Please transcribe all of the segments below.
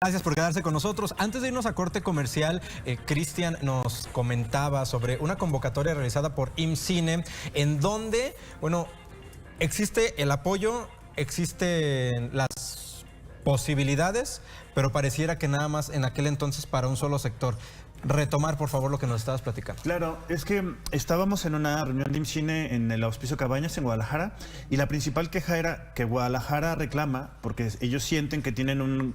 Gracias por quedarse con nosotros. Antes de irnos a corte comercial, Cristian nos comentaba sobre una convocatoria realizada por IMCINE, en donde, bueno, existe el apoyo, existen las posibilidades, pero pareciera que nada más en aquel entonces para un solo sector. Retomar, por favor, lo que nos estabas platicando. Claro, es que estábamos en una reunión de IMCINE en el Auspicio Cabañas, en Guadalajara, y la principal queja era que Guadalajara reclama, porque ellos sienten que tienen son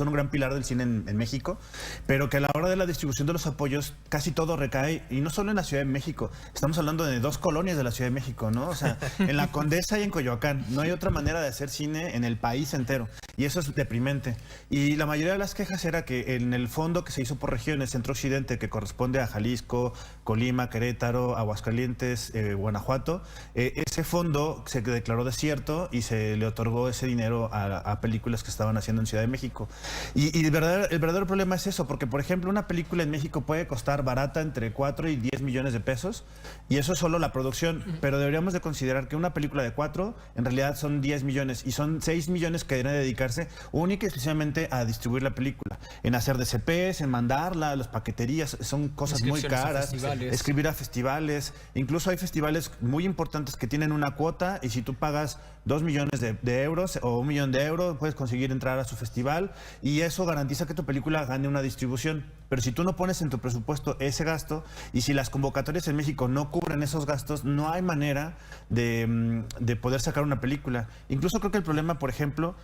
un gran pilar del cine en México, pero que a la hora de la distribución de los apoyos casi todo recae, y no solo en la Ciudad de México, estamos hablando de 2 colonias de la Ciudad de México, ¿no? O sea, en la Condesa y en Coyoacán. No hay otra manera de hacer cine en el país entero, y eso es deprimente. Y la mayoría de las quejas era que en el fondo que se hizo por región, el Centro Occidente, que corresponde a Jalisco, Colima, Querétaro, Aguascalientes, Guanajuato, ese fondo se declaró desierto y se le otorgó ese dinero a películas que estaban haciendo en Ciudad de México. Y el verdadero problema es eso, porque por ejemplo una película en México puede costar barata entre 4 y 10 millones de pesos, y eso es solo la producción, pero deberíamos de considerar que una película de 4 en realidad son 10 millones, y son 6 millones que deben dedicarse única y exclusivamente a distribuir la película, en hacer DCPs, en mandarla a las paqueterías, son cosas muy caras, escribir a festivales, incluso hay festivales muy importantes que tienen una cuota, y si tú pagas 2 millones de euros o 1 millón de euros, puedes conseguir entrar a su festival, y eso garantiza que tu película gane una distribución. Pero si tú no pones en tu presupuesto ese gasto, y si las convocatorias en México no cubren esos gastos, no hay manera de poder sacar una película. Incluso creo que el problema, por ejemplo,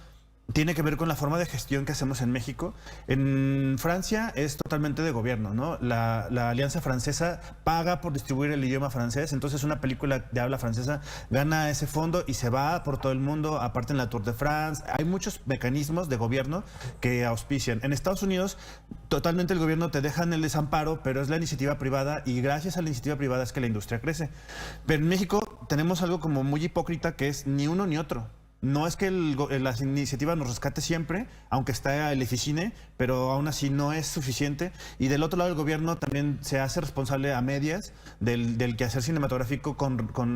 tiene que ver con la forma de gestión que hacemos en México. En Francia es totalmente de gobierno, ¿no? La Alianza Francesa paga por distribuir el idioma francés, entonces una película de habla francesa gana ese fondo y se va por todo el mundo, aparte en la Tour de France. Hay muchos mecanismos de gobierno que auspician. En Estados Unidos, totalmente el gobierno te deja en el desamparo, pero es la iniciativa privada, y gracias a la iniciativa privada es que la industria crece. Pero en México tenemos algo como muy hipócrita, que es ni uno ni otro. No es que la iniciativa nos rescate siempre, aunque está el Eficine, pero aún así no es suficiente. Y del otro lado, el gobierno también se hace responsable a medias del quehacer cinematográfico,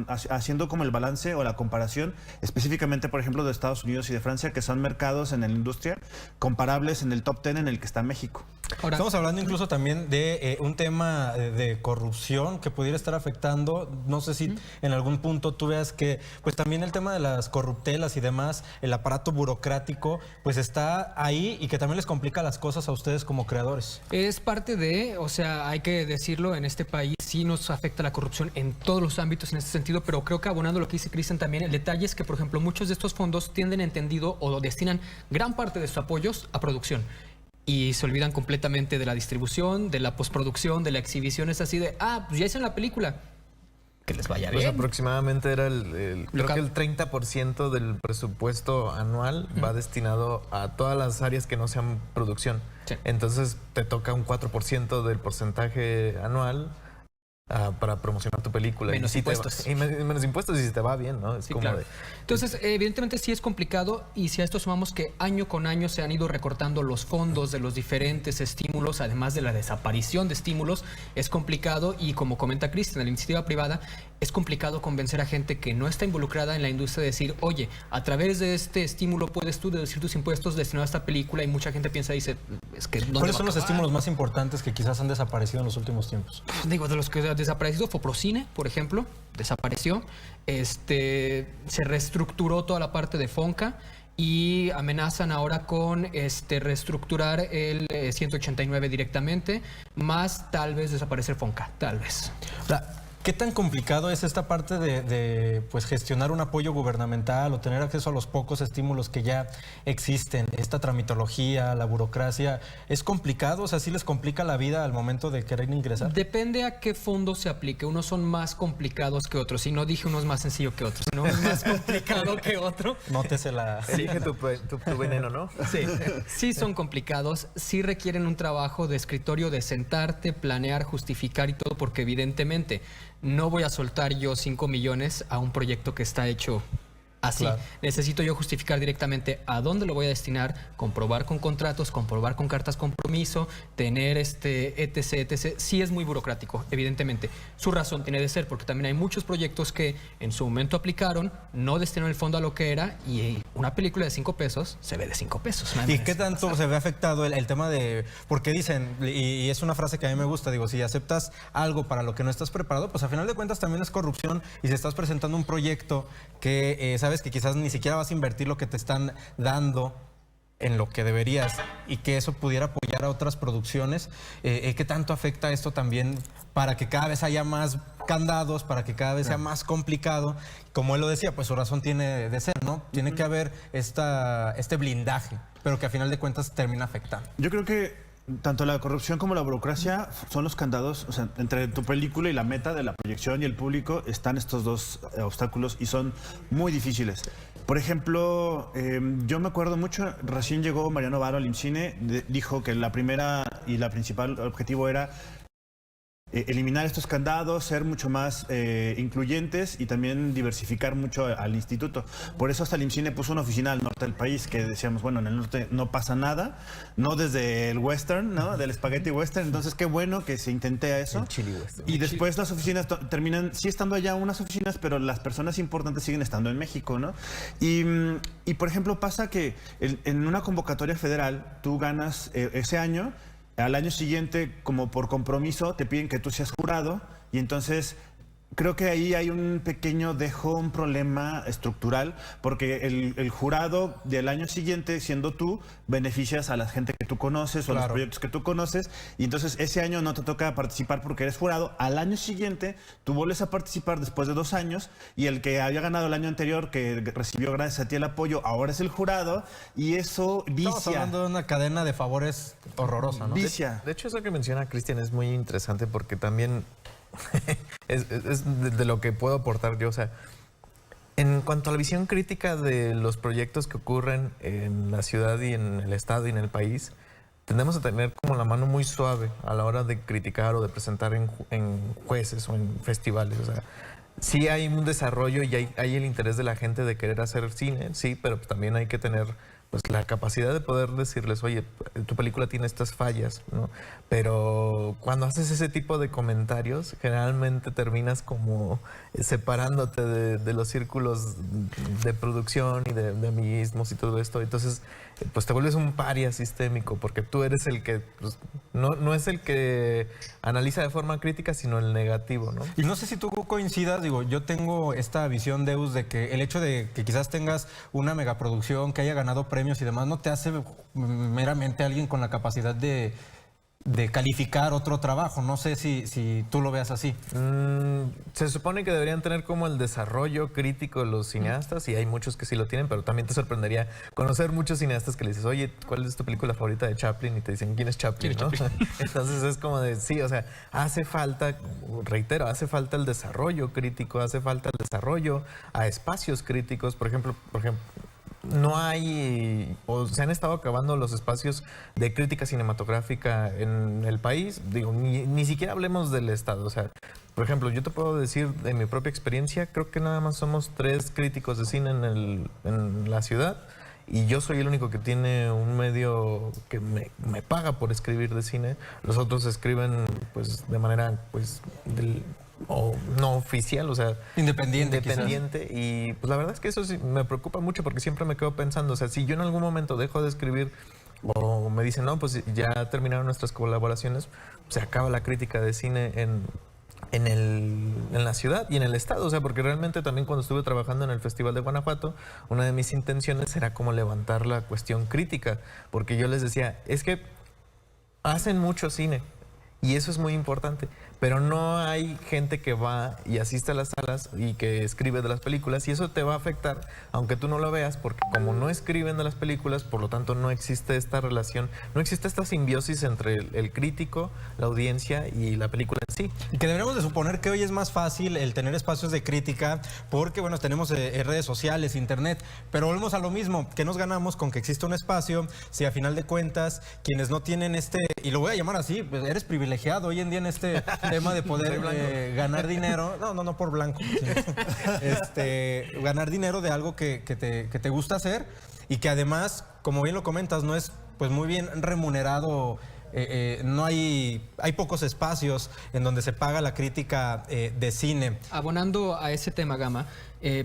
haciendo como el balance o la comparación, específicamente, por ejemplo, de Estados Unidos y de Francia, que son mercados en la industria comparables en el top 10 en el que está México. Ahora, estamos hablando incluso también de un tema de corrupción que pudiera estar afectando. No sé si en algún punto tú veas que pues también el tema de las corruptelas y demás, el aparato burocrático, pues está ahí, y que también les complica las cosas a ustedes como creadores. Es parte de, o sea, hay que decirlo, en este país sí nos afecta la corrupción en todos los ámbitos en este sentido, pero creo que abonando lo que dice Cristian también, el detalle es que, por ejemplo, muchos de estos fondos tienden entendido o destinan gran parte de sus apoyos a producción. Y se olvidan completamente de la distribución, de la postproducción, de la exhibición. Es así de, pues ya hicieron la película, que les vaya bien. Pues aproximadamente era creo que el 30% del presupuesto anual va destinado a todas las áreas que no sean producción. Sí. Entonces te toca un 4% del porcentaje anual para promocionar tu película. Menos impuestos. Menos impuestos, y si te va bien, ¿no? Es sí, como claro. Entonces, evidentemente sí es complicado, y si a esto sumamos que año con año se han ido recortando los fondos de los diferentes estímulos, además de la desaparición de estímulos, es complicado. Y como comenta Cristian, en la iniciativa privada es complicado convencer a gente que no está involucrada en la industria de decir, oye, a través de este estímulo puedes tú deducir tus impuestos destinados a esta película, y mucha gente dice, es que ¿cuáles son los estímulos más importantes que quizás han desaparecido en los últimos tiempos? Digo, de los que han desaparecido, Foprocine, por ejemplo, desapareció. Se reestructuró toda la parte de Fonca, y amenazan ahora con reestructurar el 189 directamente, más tal vez desaparecer Fonca, tal vez. ¿Qué tan complicado es esta parte de pues gestionar un apoyo gubernamental o tener acceso a los pocos estímulos que ya existen? Esta tramitología, la burocracia, ¿es complicado? O sea, ¿sí les complica la vida al momento de querer ingresar? Depende a qué fondo se aplique. Unos son más complicados que otros. Y no dije uno es más sencillo que otro, sino es más complicado que otro. Nótese la... Elige tu veneno, ¿no? Sí, sí son complicados. Sí requieren un trabajo de escritorio, de sentarte, planear, justificar y todo, porque evidentemente no voy a soltar yo 5 millones a un proyecto que está hecho Así, Claro. necesito yo justificar directamente a dónde lo voy a destinar, comprobar con contratos, comprobar con cartas compromiso, tener etc. Sí es muy burocrático, evidentemente. Su razón tiene de ser, porque también hay muchos proyectos que en su momento aplicaron, no destinaron el fondo a lo que era, y una película de 5 pesos se ve de 5 pesos. ¿Y qué tanto se ve afectado el tema de...? Porque dicen, y es una frase que a mí me gusta, digo, si aceptas algo para lo que no estás preparado, pues a final de cuentas también es corrupción, y si estás presentando un proyecto que sabes que quizás ni siquiera vas a invertir lo que te están dando en lo que deberías, y que eso pudiera apoyar a otras producciones, ¿qué tanto afecta esto también para que cada vez haya más candados, para que cada vez sea más complicado? Como él lo decía, pues su razón tiene de ser, ¿no? Tiene que haber este blindaje, pero que a final de cuentas termina afectando. Yo creo que tanto la corrupción como la burocracia son los candados. O sea, entre tu película y la meta de la proyección y el público están estos dos obstáculos, y son muy difíciles. Por ejemplo, yo me acuerdo mucho, recién llegó Mariano Varo al IMCINE, dijo que la primera y la principal objetivo era eliminar estos candados, ser mucho más incluyentes y también diversificar mucho al instituto. Por eso hasta el IMCINE puso una oficina al norte del país, que decíamos, bueno, en el norte no pasa nada, no desde el western, ¿no? Del espagueti western. Entonces qué bueno que se intente eso. El chili western. Y después las oficinas terminan, sí estando allá unas oficinas, pero las personas importantes siguen estando en México, ¿no? Y por ejemplo pasa que en una convocatoria federal tú ganas ese año. Al año siguiente, como por compromiso, te piden que tú seas jurado, y entonces creo que ahí hay un problema estructural, porque el jurado del año siguiente, siendo tú, beneficias a la gente que tú conoces o a los proyectos que tú conoces, y entonces ese año no te toca participar porque eres jurado. Al año siguiente tú vuelves a participar después de 2 años, y el que había ganado el año anterior, que recibió gracias a ti el apoyo, ahora es el jurado, y eso vicia. Estamos hablando de una cadena de favores horrorosa, ¿no? Vicia. De hecho, eso que menciona Cristian es muy interesante, porque también es de lo que puedo aportar yo. O sea, en cuanto a la visión crítica de los proyectos que ocurren en la ciudad y en el estado y en el país, tendemos a tener como la mano muy suave a la hora de criticar o de presentar en jueces o en festivales. O sea, sí hay un desarrollo y hay el interés de la gente de querer hacer cine, sí, pero también hay que tener pues la capacidad de poder decirles, oye, tu película tiene estas fallas, ¿no? Pero cuando haces ese tipo de comentarios, generalmente terminas como separándote de los círculos de producción y de amiguismos y todo esto. Entonces, pues te vuelves un paria sistémico, porque tú eres el que, pues, no es el que analiza de forma crítica, sino el negativo, ¿no? Y no sé si tú coincidas, digo, yo tengo esta visión, Deus, de que el hecho de que quizás tengas una megaproducción, que haya ganado premios y demás, no te hace meramente alguien con la capacidad de calificar otro trabajo. No sé si tú lo veas así. Se supone que deberían tener como el desarrollo crítico los cineastas, y hay muchos que sí lo tienen, pero también te sorprendería conocer muchos cineastas que le dices, oye, ¿cuál es tu película favorita de Chaplin? Y te dicen, ¿quién es Chaplin? ¿No? Entonces es como de, sí, o sea, hace falta, reitero, hace falta el desarrollo crítico, hace falta el desarrollo a espacios críticos. Por ejemplo, no hay, o se han estado acabando los espacios de crítica cinematográfica en el país. Digo, ni siquiera hablemos del Estado. O sea, por ejemplo, yo te puedo decir de mi propia experiencia, creo que nada más somos 3 críticos de cine en la ciudad, y yo soy el único que tiene un medio que me paga por escribir de cine. Los otros escriben pues de manera pues o no oficial, o sea, independiente. Y pues la verdad es que eso sí me preocupa mucho, porque siempre me quedo pensando, o sea, si yo en algún momento dejo de escribir o me dicen, no, pues ya terminaron nuestras colaboraciones, se acaba la crítica de cine en la ciudad y en el estado. O sea, porque realmente también cuando estuve trabajando en el Festival de Guanajuato, una de mis intenciones era como levantar la cuestión crítica, porque yo les decía, es que hacen mucho cine y eso es muy importante, pero no hay gente que va y asiste a las salas y que escribe de las películas, y eso te va a afectar aunque tú no lo veas, porque como no escriben de las películas, por lo tanto no existe esta relación, no existe esta simbiosis entre el crítico, la audiencia y la película en sí. Y que deberíamos de suponer que hoy es más fácil el tener espacios de crítica, porque bueno, tenemos redes sociales, internet, pero volvemos a lo mismo, que nos ganamos con que exista un espacio si a final de cuentas quienes no tienen y lo voy a llamar así, pues eres privilegiado privilegiado hoy en día en este tema de poder ganar dinero. No por blanco. Sino, ganar dinero de algo que te gusta hacer y que además, como bien lo comentas, no es pues muy bien remunerado. No hay pocos espacios en donde se paga la crítica de cine. Abonando a ese tema, Gama,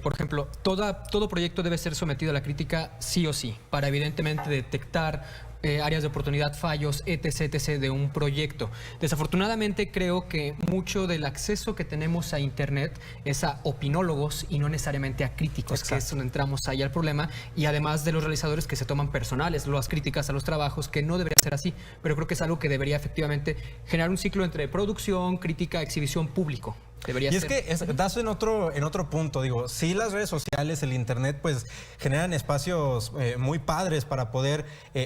por ejemplo, todo proyecto debe ser sometido a la crítica sí o sí, para evidentemente detectar áreas de oportunidad, fallos, etc. de un proyecto. Desafortunadamente creo que mucho del acceso que tenemos a Internet es a opinólogos y no necesariamente a críticos, que es donde entramos ahí al problema, y además de los realizadores que se toman personales las críticas a los trabajos, que no debería ser así, pero creo que es algo que debería efectivamente generar un ciclo entre producción, crítica, exhibición, público. Debería y ser. Es que das en otro punto, digo, sí, las redes sociales, el internet, pues generan espacios muy padres para poder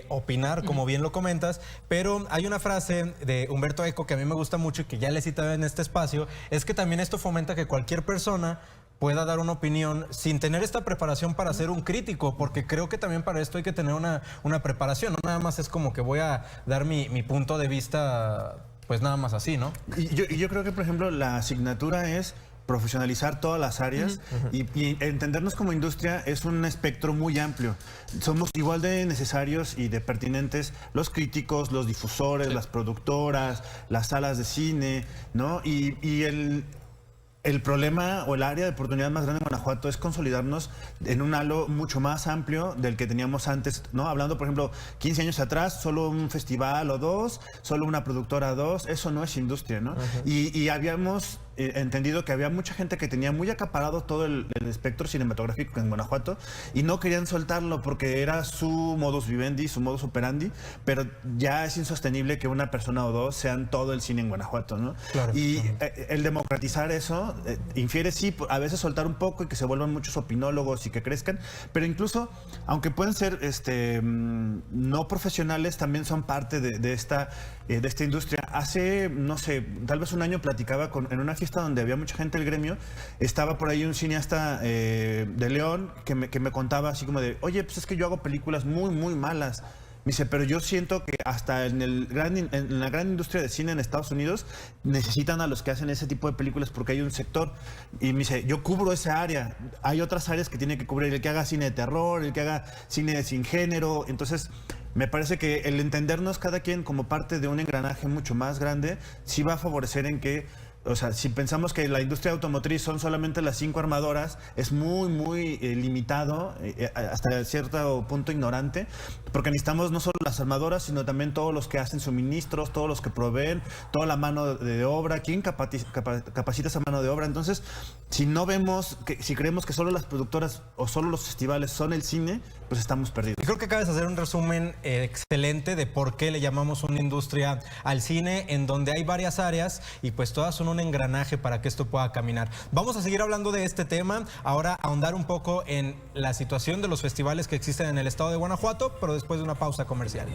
opinar, como bien lo comentas, pero hay una frase de Humberto Eco que a mí me gusta mucho y que ya le citaba en este espacio, es que también esto fomenta que cualquier persona pueda dar una opinión sin tener esta preparación para ser un crítico, porque creo que también para esto hay que tener una preparación, no nada más es como que voy a dar mi punto de vista, pues nada más así, ¿no? Y yo creo que, por ejemplo, la asignatura es profesionalizar todas las áreas y entendernos como industria es un espectro muy amplio. Somos igual de necesarios y de pertinentes los críticos, los difusores, las productoras, las salas de cine, ¿no? Y el problema o el área de oportunidad más grande en Guanajuato es consolidarnos en un halo mucho más amplio del que teníamos antes, ¿no? Hablando, por ejemplo, 15 años atrás, solo un festival o dos, solo una productora o dos, eso no es industria, ¿no? Y habíamos entendido que había mucha gente que tenía muy acaparado todo el espectro cinematográfico en Guanajuato y no querían soltarlo porque era su modus vivendi, su modus operandi, pero ya es insostenible que una persona o dos sean todo el cine en Guanajuato, ¿no? Claro, y el democratizar eso infiere sí, a veces soltar un poco y que se vuelvan muchos opinólogos y que crezcan, pero incluso, aunque pueden ser no profesionales, también son parte de esta industria. Hace, no sé, tal vez un año platicaba en una fiesta donde había mucha gente del gremio, estaba por ahí un cineasta de León que me contaba así como de, oye, pues es que yo hago películas muy, muy malas. Me dice, pero yo siento que hasta en la gran industria de cine en Estados Unidos necesitan a los que hacen ese tipo de películas porque hay un sector. Y me dice, yo cubro esa área. Hay otras áreas que tiene que cubrir, el que haga cine de terror, el que haga cine sin género. Entonces, me parece que el entendernos cada quien como parte de un engranaje mucho más grande sí va a favorecer en que, o sea, si pensamos que la industria automotriz son solamente las 5 armadoras, es muy, muy limitado, hasta cierto punto ignorante, porque necesitamos no solo las armadoras, sino también todos los que hacen suministros, todos los que proveen, toda la mano de obra, quién capacita esa mano de obra. Entonces, si no vemos, si creemos que solo las productoras o solo los festivales son el cine, pues estamos perdidos. Y creo que acabas de hacer un resumen excelente de por qué le llamamos una industria al cine, en donde hay varias áreas y pues todas son un engranaje para que esto pueda caminar. Vamos a seguir hablando de este tema, ahora ahondar un poco en la situación de los festivales que existen en el estado de Guanajuato, pero después de una pausa comercial.